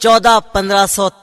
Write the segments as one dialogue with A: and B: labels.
A: 1400-1500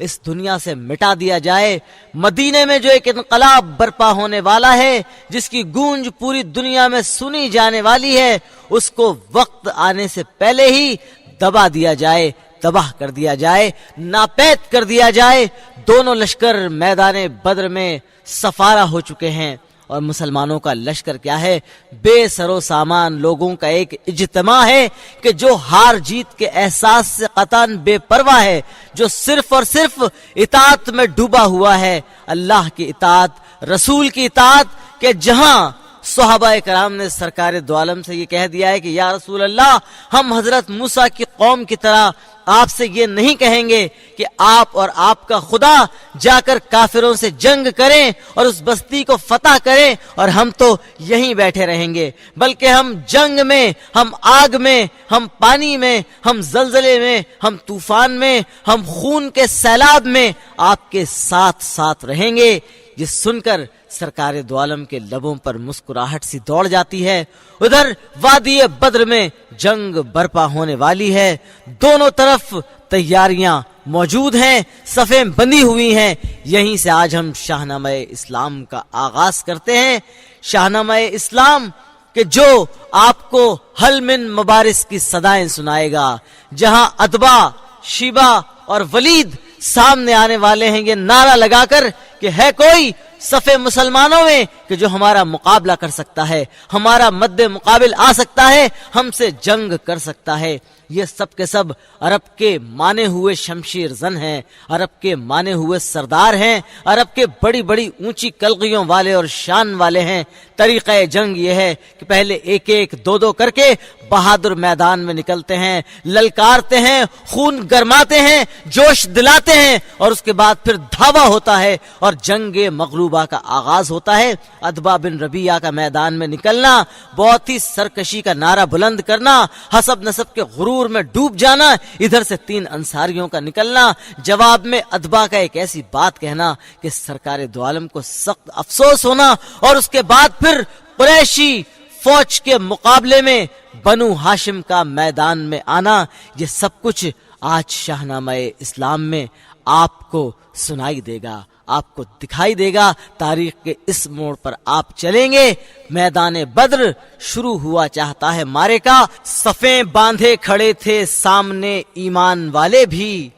A: اس دنیا سے مٹا دیا جائے۔ مدینے میں جو ایک انقلاب برپا ہونے والا ہے، جس کی گونج پوری دنیا میں سنی جانے والی ہے، اس کو وقت آنے سے پہلے ہی دبا دیا جائے، تباہ کر دیا جائے، ناپید کر دیا جائے۔ دونوں لشکر میدان بدر میں سفارہ ہو چکے ہیں، اور مسلمانوں کا لشکر کیا ہے؟ بے سر و سامان لوگوں کا ایک اجتماع ہے کہ جو ہار جیت کے احساس سے قطعاً بے پرواہ ہے، جو صرف اور صرف اطاعت میں ڈوبا ہوا ہے، اللہ کی اطاعت، رسول کی اطاعت، کہ جہاں صحابہ کرام نے سرکار دو عالم سے یہ کہہ دیا ہے کہ یا رسول اللہ، ہم حضرت موسیٰ کی قوم کی طرح آپ سے یہ نہیں کہیں گے کہ آپ اور آپ کا خدا جا کر کافروں سے جنگ کریں اور اس بستی کو فتح کریں اور ہم تو یہیں بیٹھے رہیں گے، بلکہ ہم جنگ میں، ہم آگ میں، ہم پانی میں، ہم زلزلے میں، ہم طوفان میں، ہم خون کے سیلاب میں آپ کے ساتھ ساتھ رہیں گے۔ یہ سن کر سرکار دو عالم کے لبوں پر مسکراہٹ سی دوڑ جاتی ہے۔ ادھر وادی بدر میں جنگ برپا ہونے والی ہے، دونوں طرف تیاریاں موجود ہیں، صفیں بندی ہوئی ہیں۔ یہیں سے آج ہم شاہنامہ اسلام کا آغاز کرتے ہیں۔ شاہنامہ اسلام کہ جو آپ کو حل من مبارز کی صدائیں سنائے گا، جہاں اتبا، شیبہ اور ولید سامنے آنے والے ہیں یہ نعرہ لگا کر کہ ہے کوئی صفے مسلمانوں میں کہ جو ہمارا مقابلہ کر سکتا ہے، ہمارا مد مقابل آ سکتا ہے، ہم سے جنگ کر سکتا ہے۔ یہ سب کے سب عرب کے مانے ہوئے شمشیر زن ہیں، عرب کے مانے ہوئے سردار ہیں، عرب کے بڑی بڑی اونچی کلگیوں والے اور شان والے ہیں۔ طریقہ جنگ یہ ہے کہ پہلے ایک ایک دو دو کر کے بہادر میدان میں نکلتے ہیں، للکارتے ہیں، خون گرماتے ہیں، جوش دلاتے ہیں، اور اس کے بعد پھر دھاوا ہوتا ہے اور جنگ مغلوبہ کا آغاز ہوتا ہے۔ اتبا بن ربیعہ کا میدان میں نکلنا، بہت ہی سرکشی کا نعرہ بلند کرنا، حسب نسب کے غرور میں ڈوب جانا، ادھر سے 3 انصاریوں کا نکلنا، جواب میں اتبا کا ایک ایسی بات کہنا کہ سرکار دو عالم کو سخت افسوس ہونا، اور اس کے بعد پھر قریشی فوج کے مقابلے میں بنو ہاشم کا میدان میں آنا۔ یہ سب کچھ آج شاہنامہ اسلام میں آپ کو سنائی دے گا، آپ کو دکھائی دے گا۔ تاریخ کے اس موڑ پر آپ چلیں گے، میدان بدر شروع ہوا چاہتا ہے مارے کا، صفیں باندھے کھڑے تھے سامنے ایمان والے بھی،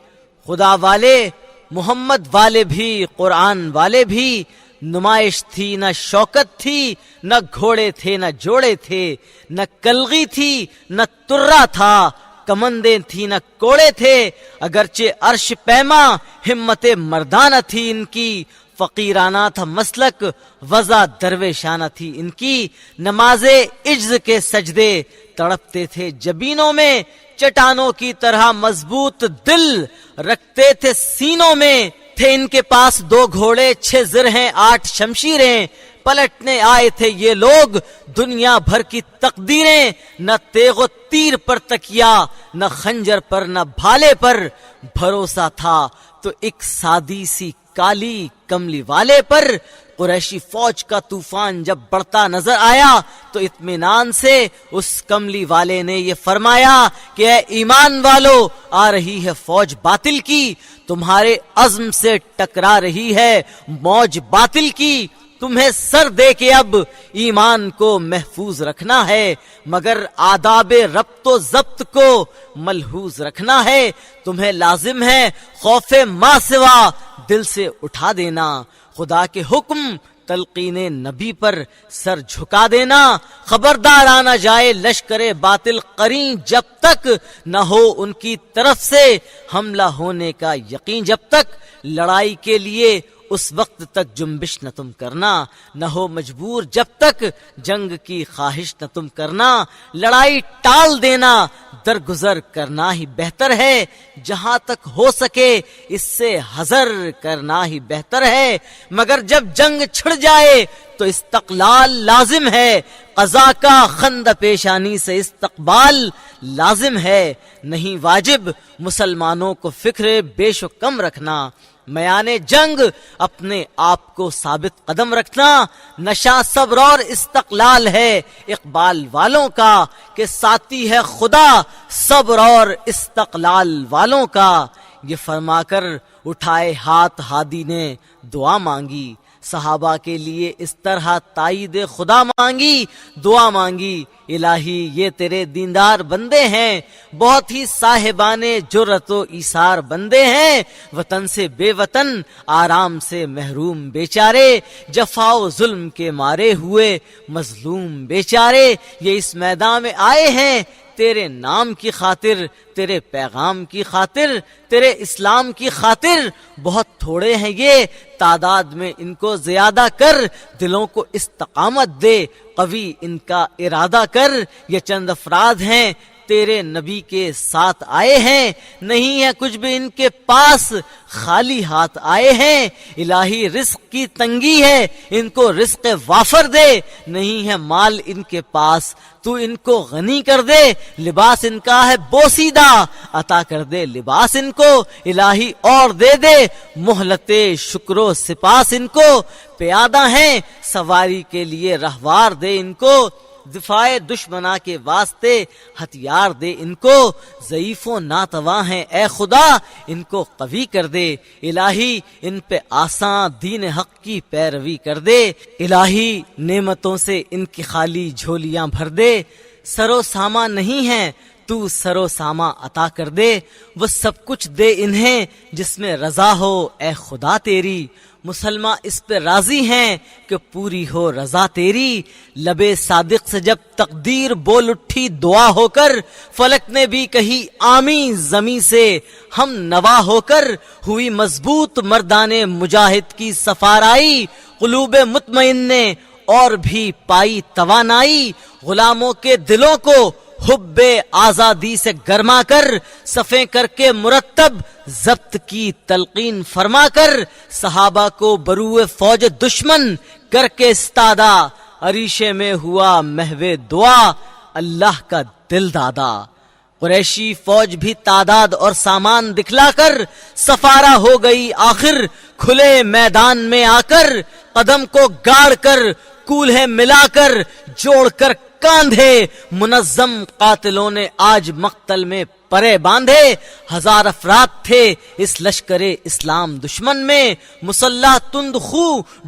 A: خدا والے، محمد والے بھی، قرآن والے بھی۔ نمائش تھی نہ شوکت تھی، نہ گھوڑے تھے نہ جوڑے تھے، نہ کلغی تھی نہ ترا تھا، کمندیں تھی نہ کوڑے تھے، اگرچہ عرش پیما ہمت مردانہ تھی ان کی، فقیرانہ تھا مسلک وضع درویشانہ تھی ان کی، نماز عجز کے سجدے تڑپتے تھے جبینوں میں، چٹانوں کی طرح مضبوط دل رکھتے تھے سینوں میں، تھے ان کے پاس 2 گھوڑے 6 زرہیں 8 شمشیریں، پلٹنے آئے تھے یہ لوگ دنیا بھر کی تقدیریں، نہ تیغ و تیر پر تکیا، نہ خنجر پر نہ بھالے پر بھروسہ تھا، تو ایک سادی سی کالی کملی والے پر۔ قریشی فوج کا طوفان جب بڑھتا نظر آیا تو اطمینان سے اس کملی والے نے یہ فرمایا کہ اے ایمان والو، آ رہی ہے فوج باطل کی، تمہارے عزم سے ٹکرا رہی ہے موج باطل کی، تمہیں سر دے کے اب ایمان کو محفوظ رکھنا ہے، مگر آداب ربط و ضبط کو ملحوظ رکھنا ہے، تمہیں لازم ہے خوف ما سوا دل سے اٹھا دینا، خدا کے حکم تلقین نبی پر سر جھکا دینا، خبردار آنا جائے لشکر باطل قرین جب تک نہ ہو ان کی طرف سے حملہ ہونے کا یقین، جب تک لڑائی کے لیے اس وقت تک جنبش نہ تم کرنا، نہ ہو مجبور جب تک جنگ کی خواہش نہ تم کرنا، لڑائی ٹال دینا درگزر کرنا ہی بہتر ہے، جہاں تک ہو سکے اس سے حذر کرنا ہی بہتر ہے، مگر جب جنگ چھڑ جائے تو استقلال لازم ہے، قضا کا خند پیشانی سے استقبال لازم ہے، نہیں واجب مسلمانوں کو فکر بیش و کم رکھنا، میان جنگ اپنے آپ کو ثابت قدم رکھنا، نشہ صبر اور استقلال ہے اقبال والوں کا، کہ ساتھی ہے خدا صبر اور استقلال والوں کا، یہ فرما کر اٹھائے ہاتھ ہادی نے دعا مانگی، صحابہ کے لیے اس طرح تائید خدا مانگی، دعا مانگی، الہی یہ تیرے دیندار بندے ہیں، بہت ہی صاحبان جرت و ایثار بندے ہیں، وطن سے بے وطن، آرام سے محروم بیچارے، جفا و ظلم کے مارے ہوئے مظلوم بیچارے، یہ اس میدان میں آئے ہیں تیرے نام کی خاطر، تیرے پیغام کی خاطر، تیرے اسلام کی خاطر، بہت تھوڑے ہیں یہ، تعداد میں ان کو زیادہ کر، دلوں کو استقامت دے، قوی ان کا ارادہ کر، یہ چند افراد ہیں تیرے نبی کے ساتھ آئے ہیں، نہیں ہے کچھ بھی ان کے پاس، خالی ہاتھ آئے ہیں، الہی رزق کی تنگی ہے، ان کو رزق وافر دے، نہیں ہے مال ان کے پاس، تو ان کو غنی کر دے، لباس ان کا ہے بوسیدہ، عطا کر دے لباس ان کو، الہی اور دے دے، مہلت شکر و سپاس ان کو، پیادہ ہیں سواری کے لیے رہوار دے ان کو، دفاع دشمنا کے واسطے ہتھیار دے ان کو، ضعیف و ناتواں ہیں اے خدا، ان کو قوی کر دے، الہی ان پہ آسان دین حق کی پیروی کر دے، الہی نعمتوں سے ان کی خالی جھولیاں بھر دے، سر و ساما نہیں ہے تو سر و ساما عطا کر دے، وہ سب کچھ دے انہیں جس میں رضا ہو اے خدا تیری، مسلمان اس پہ راضی ہیں کہ پوری ہو رضا تیری، لبے صادق سے جب تقدیر بول اٹھی دعا ہو کر، فلک نے بھی کہی آمین زمیں سے ہم نوا ہو کر، ہوئی مضبوط مردان مجاہد کی سفارائی، قلوب مطمئن نے اور بھی پائی توانائی، غلاموں کے دلوں کو حب آزادی سے گرما کر، صفیں کر کے مرتب ضبط کی تلقین فرما کر، صحابہ کو بروئے فوج دشمن کر کے استادا، عریشے میں ہوا محو دعا اللہ کا دل دادا، قریشی فوج بھی تعداد اور سامان دکھلا کر سفارہ ہو گئی آخر، کھلے میدان میں آ کر قدم کو گاڑ کر کولہے ملا کر جوڑ کر کاندھے، منظم قاتلوں نے آج مقتل میں پرے باندھے، 1000 افراد تھے اس لشکر اسلام دشمن میں، مسلح تند خو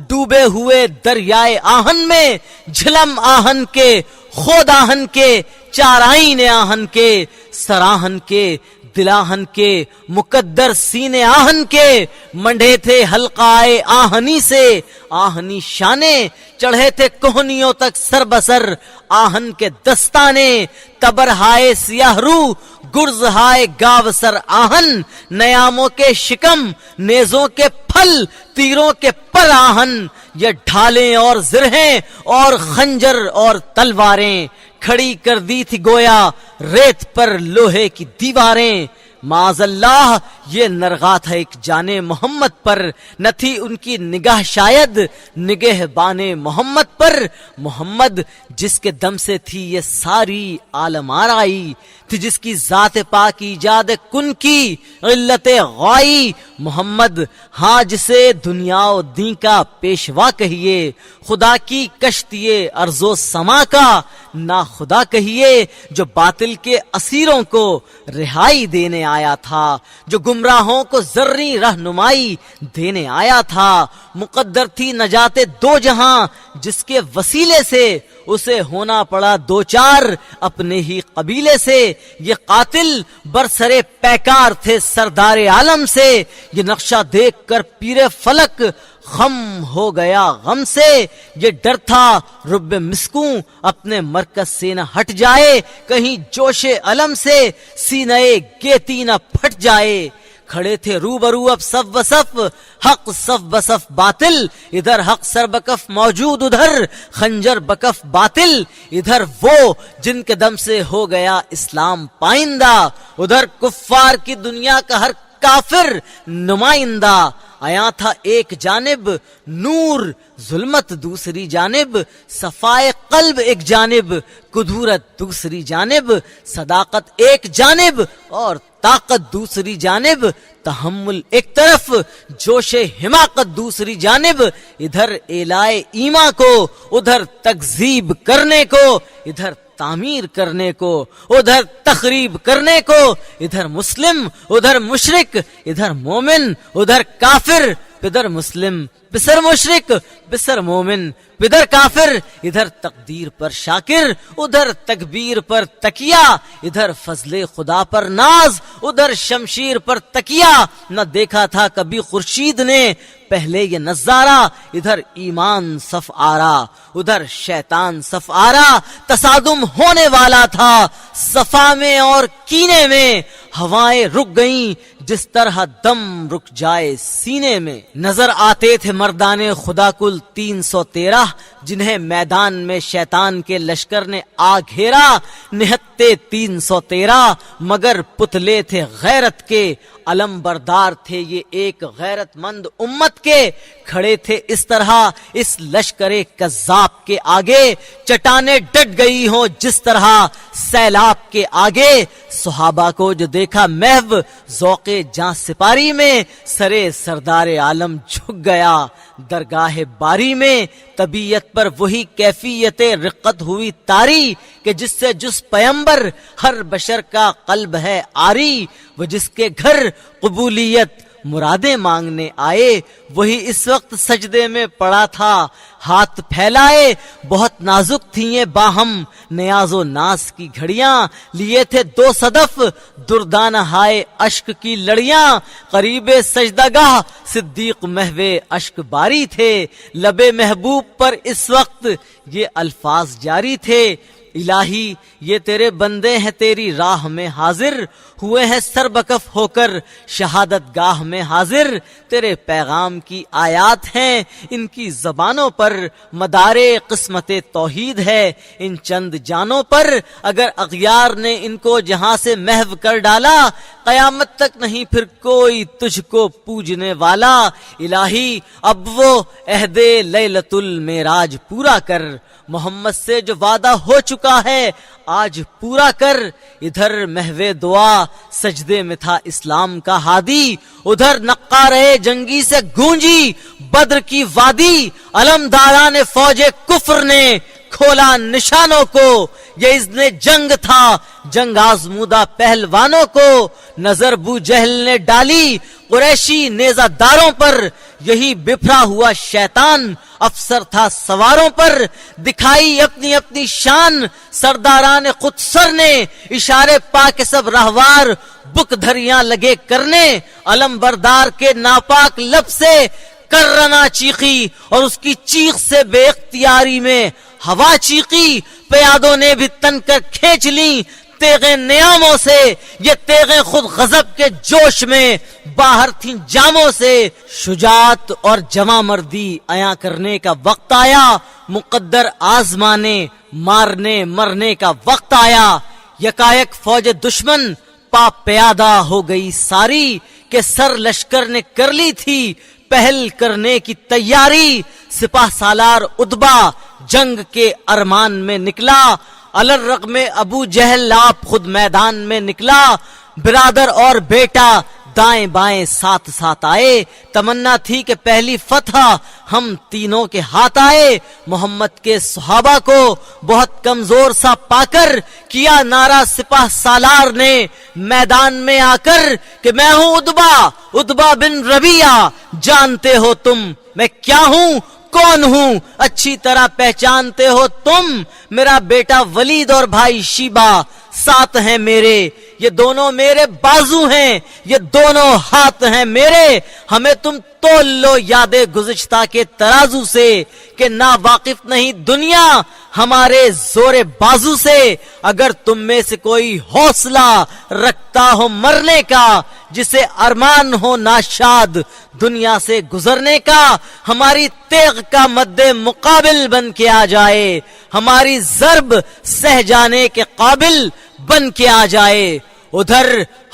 A: ڈوبے ہوئے دریائے آہن میں، جھلم آہن کے خود آہن کے چارائین آہن کے، سراہن کے دلاہن کے مقدر سینے آہن کے، منڈے تھے حلقائے آہنی سے آہنی شانے، چڑھے تھے کوہنیوں تک سر بسر آہن کے دستانے، تبر ہائے سیاہ رو گرز ہائے گاو سر آہن، نیاموں کے شکم نیزوں کے پھل تیروں کے پر آہن، یہ ڈھالیں اور زرہیں اور خنجر اور تلواریں، کھڑی کر دی تھی گویا ریت پر لوہے کی دیواریں، معاذ اللہ یہ نرغا تھا ایک جانے محمد پر، نہ تھی ان کی نگاہ شاید نگہبان محمد پر، محمد جس کے دم سے تھی یہ ساری عالم آرائی، تھی جس کی ذات پاک ایجاد کن کی علت غائی، محمد ہاں جسے دنیا و دین کا پیشوا کہیے، خدا کی کشتی ارض و سما کا نا خدا کہیے، جو باطل کے اسیروں کو رہائی دینے آیا تھا، جو گمراہوں کو ذرّی رہنمائی دینے آیا تھا، مقدر تھی نجات دو جہاں جس کے وسیلے سے اسے ہونا پڑا دو چار اپنے ہی قبیلے سے، یہ قاتل برسرے پیکار تھے سردار عالم سے، یہ نقشہ دیکھ کر پیر فلک خم ہو گیا غم سے، یہ ڈر تھا رب مسکوں اپنے مرکز سے نہ ہٹ جائے، کہیں جوش علم سے سینہ گیتی نہ پھٹ جائے، کھڑے تھے روبرو اب صف بصف حق صف بصف باطل، ادھر حق سر بکف موجود ادھر خنجر بکف باطل، ادھر وہ جن کے دم سے ہو گیا اسلام پائندہ، ادھر کفار کی دنیا کا ہر کافر نمائندہ، آیا تھا ایک جانب نور ظلمت دوسری جانب، صفائے قلب ایک جانب کدورت دوسری جانب، صداقت ایک جانب اور طاقت دوسری جانب، تحمل ایک طرف جوش حماقت دوسری جانب، ادھر اعلائے ایمان کو ادھر تکذیب کرنے کو، ادھر تعمیر کرنے کو، ادھر تخریب کرنے کو، ادھر مسلم ادھر مشرک، ادھر مومن ادھر کافر، پدر مسلم پسر مشرک، پسر مومن پدر کافر، ادھر تقدیر پر شاکر ادھر تکبیر پر تکیہ، ادھر فضل خدا پر ناز ادھر شمشیر پر تکیہ۔ نہ دیکھا تھا کبھی خورشید نے پہلے یہ نظارہ، ادھر ایمان صف آرا ادھر شیطان صف آرا، تصادم ہونے والا تھا صفا میں اور کینے میں، ہوائیں رک گئیں جس طرح دم رک جائے سینے میں۔ نظر آتے تھے مردان خدا کل 313، جنہیں میدان میں شیطان کے لشکر نے آ گھیرا، نہتے 313 مگر پتلے تھے غیرت کے، علم بردار تھے یہ ایک غیرت مند امت کے، کھڑے تھے اس طرح اس لشکر کذاب کے آگے، چٹانیں ڈٹ گئی ہوں جس طرح سیلاب کے آگے۔ صحابہ کو جو دیکھا محو ذوق جاں سپاری میں، سرے سردار عالم جھک گیا درگاہ باری میں، طبیعت پر وہی کیفیت رقت ہوئی طاری کہ جس سے جس پیمبر ہر بشر کا قلب ہے آری، وہ جس کے گھر قبولیت مرادیں مانگنے آئے، وہی اس وقت سجدے میں پڑا تھا ہاتھ پھیلائے، بہت نازک تھیں یہ باہم نیاز و ناز کی گھڑیاں، لیے تھے 2 صدف دردانہ ہائے اشک کی لڑیاں، قریب سجدہ گاہ صدیق محو اشک باری تھے، لب محبوب پر اس وقت یہ الفاظ جاری تھے، الہی یہ تیرے بندے ہیں تیری راہ میں حاضر، ہوئے ہیں سر بکف ہو کر شہادت گاہ میں حاضر، تیرے پیغام کی آیات ہیں ان کی زبانوں پر، مدار قسمت توحید ہے ان چند جانوں پر، اگر اغیار نے ان کو جہاں سے محو کر ڈالا، قیامت تک نہیں پھر کوئی تجھ کو پوجنے والا، الہی اب وہ عہد لیلۃ المعراج پورا کر، محمد سے جو وعدہ ہو چکا ہے آج پورا کر، ادھر محو دعا سجدے میں تھا اسلام کا ہادی، ادھر نقارے جنگی سے گونجی بدر کی وادی، علمداران فوج کفر نے کھولا نشانوں کو، یہ اذن جنگ تھا جنگ آزمودہ پہلوانوں کو، نظر بو جہل نے ڈالی قریشی نیزہ داروں پر، یہی بپھرا ہوا شیطان افسر تھا سواروں پر، دکھائی اپنی اپنی شان سرداران خودسر نے، اشارے پا کے سب رہوار بک دھریاں لگے کرنے، علم بردار کے ناپاک لب سے کرنا چیخی اور اس کی چیخ سے بے اختیاری میں ہوا چیخی، پیادوں نے بھی تن کر کھینچ لی تیغیں نیاموں سے، یہ تیغیں خود غضب کے جوش میں باہر تھیں جاموں سے، شجاعت اور جمع مردی عیاں کرنے کا وقت آیا، مقدر آزمانے مارنے مرنے کا وقت آیا، یکایک فوج دشمن پا پیادہ ہو گئی ساری، کہ سر لشکر نے کر لی تھی پہل کرنے کی تیاری، سپاہ سالار اتبا جنگ کے ارمان میں نکلا، الرغم ابو جہل آپ خود میدان میں نکلا، برادر اور بیٹا دائیں بائیں ساتھ ساتھ آئے، تمنا تھی کہ پہلی فتح ہم تینوں کے ہاتھ آئے، محمد کے صحابہ کو بہت کمزور سا پا کر کیا نعرہ سپاہ سالار نے میدان میں آ کر کہ میں ہوں اتبا بن ربیعہ، جانتے ہو تم میں کیا ہوں کون ہوں، اچھی طرح پہچانتے ہو تم، میرا بیٹا ولید اور بھائی شیبہ ساتھ ہیں میرے، یہ دونوں میرے بازو ہیں، یہ دونوں ہاتھ ہیں میرے، ہمیں تم تول لو یاد گزشتہ کے ترازو سے، کہ نا واقف نہیں دنیا ہمارے زور بازو سے، اگر تم میں سے کوئی حوصلہ رکھتا ہو مرنے کا، جسے ارمان ہو ناشاد دنیا سے گزرنے کا، ہماری تیغ کا مد مقابل بن کے آ جائے، ہماری ضرب سہ جانے کے قابل بن کے آ جائے۔ ادھر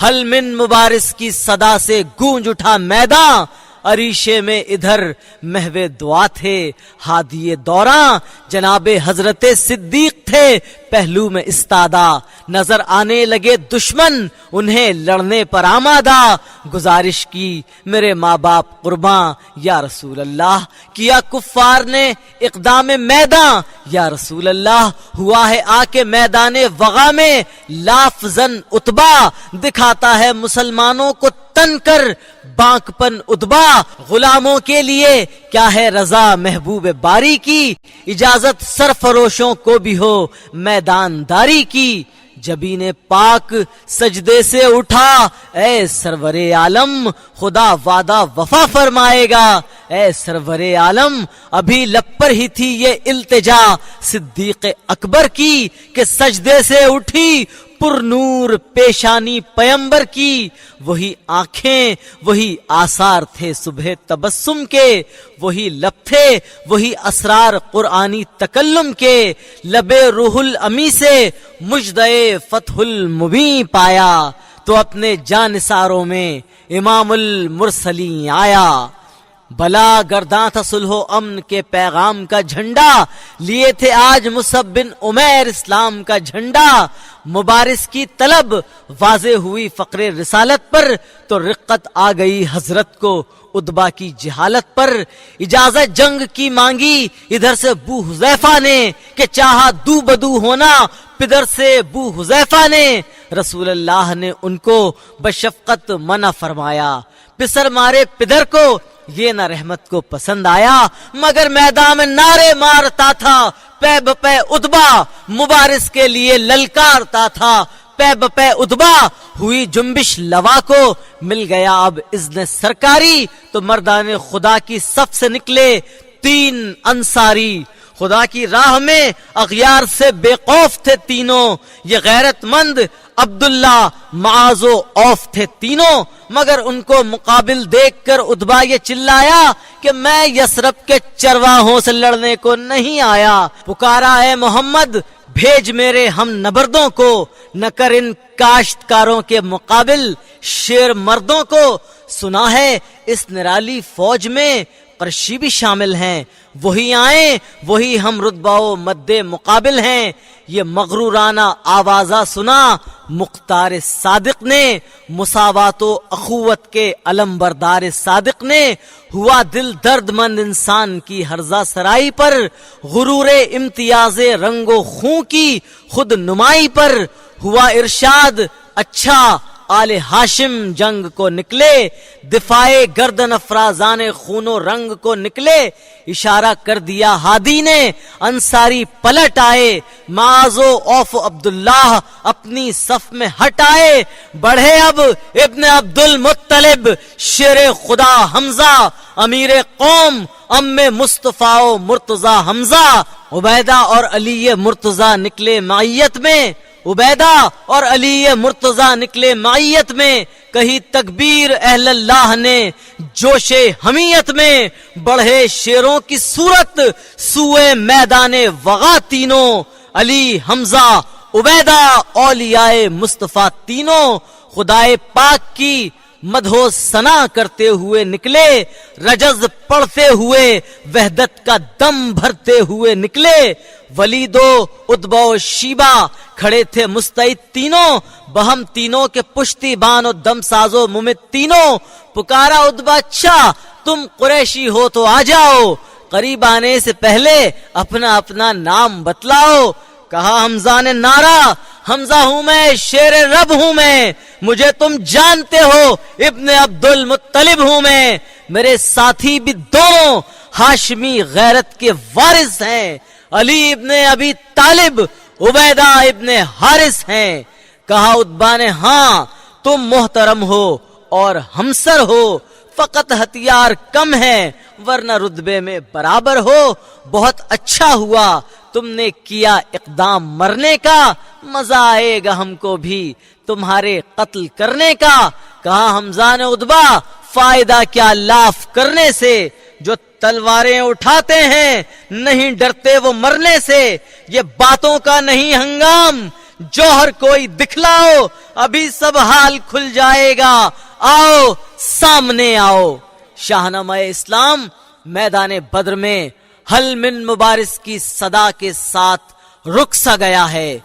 A: حل من مبارز کی صدا سے گونج اٹھا میدان، عریشے میں ادھر محو دعا تھے ہادی دوراں، جناب حضرت صدیق تھے پہلو میں استادہ، نظر آنے لگے دشمن انہیں لڑنے پر آمادہ، گزارش کی میرے ماں باپ قرباں یا رسول اللہ، کیا کفار نے اقدام میداں یا رسول اللہ، ہوا ہے آ کے میدان وغا میں لافزن اتبا، دکھاتا ہے مسلمانوں کو تن کر بانک پن ادبا، غلاموں کے لیے کیا ہے رضا محبوب باری کی، اجازت سرفروشوں کو بھی ہو میدان داری کی، جبین پاک سجدے سے اٹھا اے سرور عالم، خدا وعدہ وفا فرمائے گا، اے سرور عالم ابھی لب پر ہی تھی یہ التجا صدیق اکبر کی کہ سجدے سے اٹھی پر نور پیشانی پیمبر کی، وہی آنکھیں وہی آثار تھے صبح تبسم کے، وہی لب تھے وہی اسرار قرآنی تکلم کے، لب روح الامی سے مجدے فتح المبین پایا، تو اپنے جانثاروں میں امام المرسلین آیا، بلا گرداں تھا صلح و امن کے پیغام کا جھنڈا، لیے تھے آج مصعب بن عمیر اسلام کا جھنڈا، مبارز کی طلب واضح ہوئی فقر رسالت پر، تو رقت آ گئی حضرت کو اتبا کی جہالت پر، اجازت جنگ کی مانگی ادھر سے بو حذیفہ نے، کہ چاہا دو بدو ہونا پدر سے بو حذیفہ نے، رسول اللہ نے ان کو بشفقت منع فرمایا، پسر مارے پدر کو یہ نہ رحمت کو پسند آیا، مگر میدان میں نعرے مارتا تھا پے بپے اتبا، مبارز کے لیے للکارتا تھا پے بپے اتبا، ہوئی جنبش لوا کو مل گیا اب اذن سرکاری، تو مردان خدا کی صف سے نکلے 3 انصاری، خدا کی راہ میں اغیار سے بے خوف تھے تینوں، یہ غیرت مند عبداللہ معاذ و اوف تھے تینوں، مگر ان کو مقابل دیکھ کر اتبا یہ چلایا کہ میں یثرب کے چرواہوں سے لڑنے کو نہیں آیا، پکارا ہے محمد بھیج میرے ہم نبردوں کو، نہ کر ان کاشتکاروں کے مقابل شیر مردوں کو، سنا ہے اس نرالی فوج میں قرشی بھی شامل ہیں، وہی آئیں وہی ہم رتبہ و مد مقابل ہیں، یہ مغرورانہ آوازہ سنا مختار صادق نے، مساوات و اخوت کے علم بردار صادق نے، ہوا دل درد مند انسان کی ہرزہ سرائی پر، غرور امتیاز رنگ و خون کی خود نمائی پر، ہوا ارشاد اچھا آل ہاشم جنگ کو نکلے، دفاع گردن افرازان خون و رنگ کو نکلے، اشارہ کر دیا ہادی نے، انصاری پلٹ آئے، معاذ و اوف عبداللہ اپنی صف میں ہٹ آئے، بڑھے اب ابن عبد المطلب شیر خدا حمزہ، امیر قوم ام مصطفیٰ و مرتضی حمزہ، عبیدہ اور علی مرتضی نکلے معیت میں، عبیدہ اور علی مرتضی نکلے معیت میں، کہی تکبیر اہل اللہ نے جوش حمیت میں، بڑھے شیروں کی صورت سوئے میدان وغا تینوں، علی حمزہ عبیدہ اولیاء مصطفیٰ تینوں، خدائے پاک کی مدحو ثنا کرتے ہوئے نکلے، رجز پڑھتے ہوئے وحدت کا دم بھرتے ہوئے نکلے، ولید و اتبا و شیبہ کھڑے تھے مستعد تینوں، بہم تینوں کے پشتی بان و دم ساز و ممت تینوں، پکارا اتبا اچھا تم قریشی ہو تو آ جاؤ، قریب آنے سے پہلے اپنا اپنا نام بتلاؤ، کہا حمزہ نے نعرہ حمزہ ہوں میں شیر رب ہوں میں، مجھے تم جانتے ہو ابن عبد المطلب ہوں میں، میرے ساتھی بھی دونوں ہاشمی غیرت کے وارث ہیں، علی ابن ابی طالب عبیدہ ابن حارث ہیں، کہا اتبا نے ہاں تم محترم ہو اور ہمسر ہو، فقط ہتھیار کم ہے ورنہ رتبے میں برابر ہو، بہت اچھا ہوا تم نے کیا اقدام مرنے کا، مزہ آئے گا ہم کو بھی تمہارے قتل کرنے کا، کہا حمزہ نے اتبا فائدہ کیا لاف کرنے سے، جو تلواریں اٹھاتے ہیں نہیں ڈرتے وہ مرنے سے، یہ باتوں کا نہیں ہنگام، جوہر کوئی دکھلاؤ ابھی سب حال کھل جائے گا، آؤ سامنے آؤ، شاہنامہ اسلام میدان بدر میں حل من مبارز کی صدا کے ساتھ رک سا گیا ہے،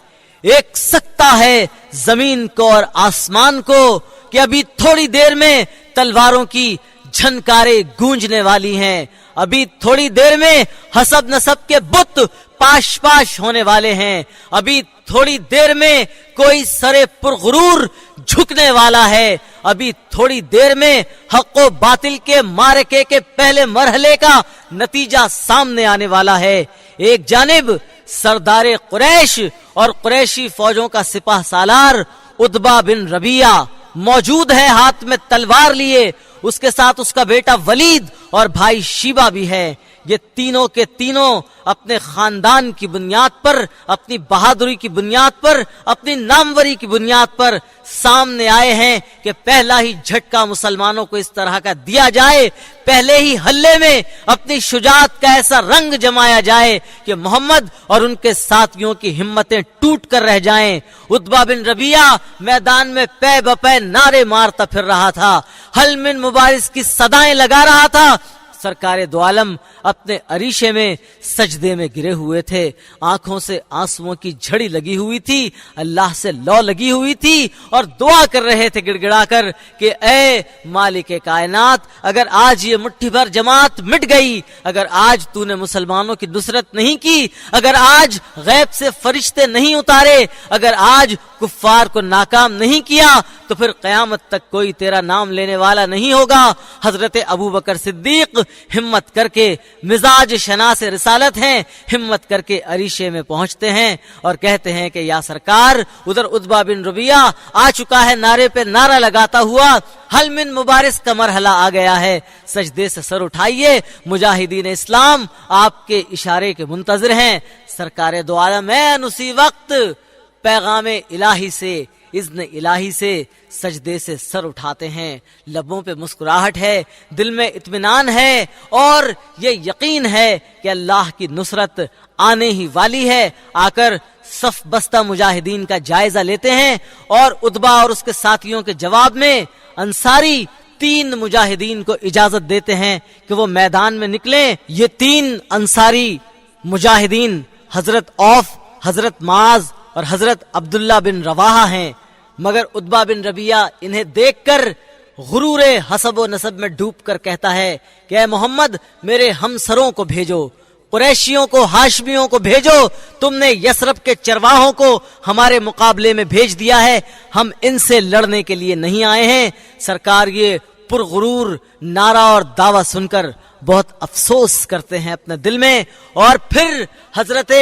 A: ایک سکتا ہے زمین کو اور آسمان کو، کہ ابھی تھوڑی دیر میں تلواروں کی جھنکاریں گونجنے والی ہیں، ابھی تھوڑی دیر میں حسب نسب کے بت پاش پاش ہونے والے ہیں، ابھی تھوڑی دیر میں کوئی سرے پرغرور جھکنے والا ہے، ابھی تھوڑی دیر میں حق و باطل کے معرکے کے پہلے مرحلے کا نتیجہ سامنے آنے والا ہے۔ ایک جانب سردار قریش اور قریشی فوجوں کا سپاہ سالار عتبہ بن ربیعہ موجود ہے، ہاتھ میں تلوار لیے، اس کے ساتھ اس کا بیٹا ولید اور بھائی شیبہ بھی ہے۔ یہ تینوں کے تینوں اپنے خاندان کی بنیاد پر، اپنی بہادری کی بنیاد پر، اپنی ناموری کی بنیاد پر سامنے آئے ہیں کہ پہلا ہی جھٹکا مسلمانوں کو اس طرح کا دیا جائے، پہلے ہی حلے میں اپنی شجاعت کا ایسا رنگ جمایا جائے کہ محمد اور ان کے ساتھیوں کی ہمتیں ٹوٹ کر رہ جائیں۔ عتبہ بن ربیعہ میدان میں پے بپے نعرے مارتا پھر رہا تھا، حل من مبارز کی صدائیں لگا رہا تھا۔ سرکار دو عالم اپنے عریشے میں سجدے میں گرے ہوئے تھے، آنکھوں سے آنسوؤں کی جھڑی لگی ہوئی تھی، اللہ سے لو لگی ہوئی تھی اور دعا کر رہے تھے گڑ گڑا کر کہ اے مالک کائنات، اگر آج یہ مٹھی بھر جماعت مٹ گئی، اگر آج تو نے مسلمانوں کی نصرت نہیں کی، اگر آج غیب سے فرشتے نہیں اتارے، اگر آج کفار کو ناکام نہیں کیا، تو پھر قیامت تک کوئی تیرا نام لینے والا نہیں ہوگا۔ حضرت ابو بکر صدیق ہمت کر کے، مزاج شناس رسالت ہیں، ہمت کر کے عریشے میں پہنچتے ہیں اور کہتے ہیں کہ یا سرکار، ادھر عتبہ بن ربیعہ آ چکا ہے، نعرے پہ نعرہ لگاتا ہوا، حل من مبارز کا مرحلہ آ گیا ہے، سجدے سے سر اٹھائیے، مجاہدین اسلام آپ کے اشارے کے منتظر ہیں۔ سرکار دو عالم اسی وقت پیغام الہی سے، اذن الہی سے سجدے سے سر اٹھاتے ہیں، لبوں پہ مسکراہٹ ہے، دل میں اطمینان ہے اور یہ یقین ہے کہ اللہ کی نصرت آنے ہی والی ہے۔ آ کر صف بستہ مجاہدین کا جائزہ لیتے ہیں اور عتبہ اور اس کے ساتھیوں کے جواب میں انصاری 3 مجاہدین کو اجازت دیتے ہیں کہ وہ میدان میں نکلیں۔ یہ 3 انصاری مجاہدین حضرت عوف، حضرت معاذ اور حضرت عبداللہ بن رواحہ ہیں، مگر عتبہ بن ربیعہ انہیں دیکھ کر غرور حسب و نسب میں ڈوب کر کہتا ہے کہ اے محمد، میرے ہمسروں کو بھیجو، قریشیوں کو، ہاشمیوں کو بھیجو، تم نے یثرب کے چرواہوں کو ہمارے مقابلے میں بھیج دیا ہے، ہم ان سے لڑنے کے لیے نہیں آئے ہیں۔ سرکار یہ پرغرور نعرہ اور دعویٰ سن کر بہت افسوس کرتے ہیں اپنے دل میں، اور پھر حضرت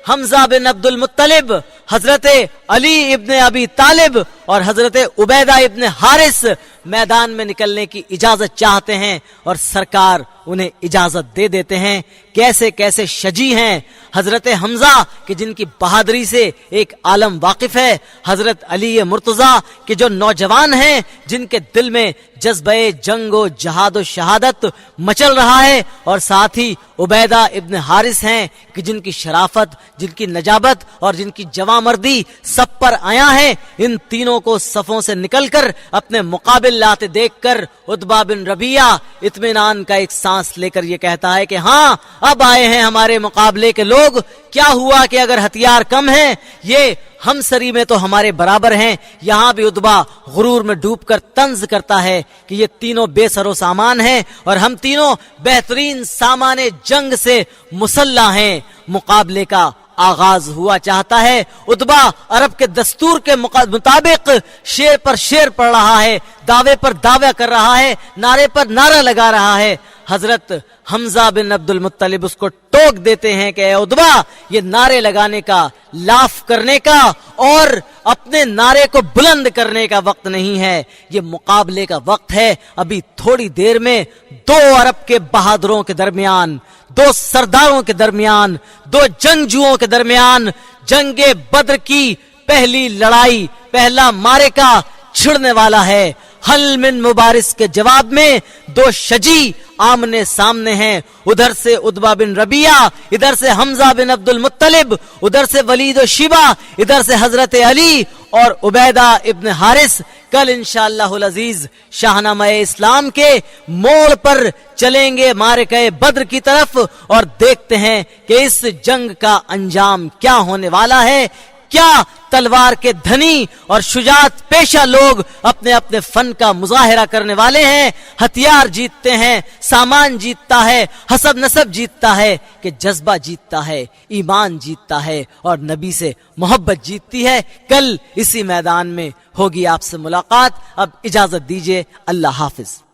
A: حمزہ بن عبد المطلب، حضرت علی ابن ابی طالب اور حضرت عبیدہ ابن حارث میدان میں نکلنے کی اجازت چاہتے ہیں اور سرکار انہیں اجازت دے دیتے ہیں۔ کیسے کیسے شجی ہیں حضرت حمزہ کہ جن کی بہادری سے ایک عالم واقف ہے، حضرت علی مرتضیٰ کہ جو نوجوان ہیں جن کے دل میں جذبہ جنگ و جہاد و شہادت مچل رہا ہے، اور ساتھ ہی عبیدہ ابن حارث ہیں کہ جن کی شرافت، جن کی نجابت اور جن کی جواں مردی سب پر آیا ہے۔ ان تینوں کو صفوں سے نکل کر اپنے مقابل لاتے دیکھ کر عتبہ بن ربیعہ اطمینان کا ایک سانس لے کر یہ کہتا ہے کہ ہاں، اب آئے ہیں ہمارے مقابلے کے لوگ، کیا ہوا کہ اگر ہتھیار کم ہیں، یہ ہم سری میں تو ہمارے برابر ہیں۔ یہاں بھی عتبہ غرور میں ڈوب کر طنز کرتا ہے کہ یہ تینوں بے سر و سامان ہیں اور ہم تینوں بہترین سامان جنگ سے مسلح ہیں۔ مقابلے کا آغاز ہوا چاہتا ہے۔ عتبہ عرب کے دستور کے مطابق شعر پر شعر پڑھ رہا ہے، دعوے پر دعویٰ کر رہا ہے، نعرے پر نعرہ لگا رہا ہے۔ حضرت حمزہ بن عبد المطلب اس کو ٹوک دیتے ہیں کہ اے عتبہ، یہ نعرے لگانے کا، لاف کرنے کا اور اپنے نعرے کو بلند کرنے کا وقت نہیں ہے، یہ مقابلے کا وقت ہے۔ ابھی تھوڑی دیر میں 2 عرب کے بہادروں کے درمیان، 2 سرداروں کے درمیان، 2 جنگجوؤں کے درمیان جنگ بدر کی پہلی لڑائی، پہلا معرکہ چھڑنے والا ہے۔ حل من مبارز کے جواب میں 2 شجی آمنے سامنے ہیں، ادھر سے عتبہ بن ربیعہ، ادھر سے حمزہ بن عبد المطلب، ادھر سے ولید و شیبہ، ادھر سے حضرت علی اور عبیدہ ابن حارث۔ کل انشاءاللہ العزیز شاہنامہ اسلام کے موڑ پر چلیں گے معرکہ بدر کی طرف اور دیکھتے ہیں کہ اس جنگ کا انجام کیا ہونے والا ہے، کیا تلوار کے دھنی اور شجاعت پیشہ لوگ اپنے اپنے فن کا مظاہرہ کرنے والے ہیں. ہتھیار جیتتے ہیں، سامان جیتتا ہے، حسب نسب جیتتا ہے، کہ جذبہ جیتتا ہے، ایمان جیتتا ہے اور نبی سے محبت جیتتی ہے. کل اسی میدان میں ہوگی آپ سے ملاقات. اب اجازت دیجیے، اللہ حافظ.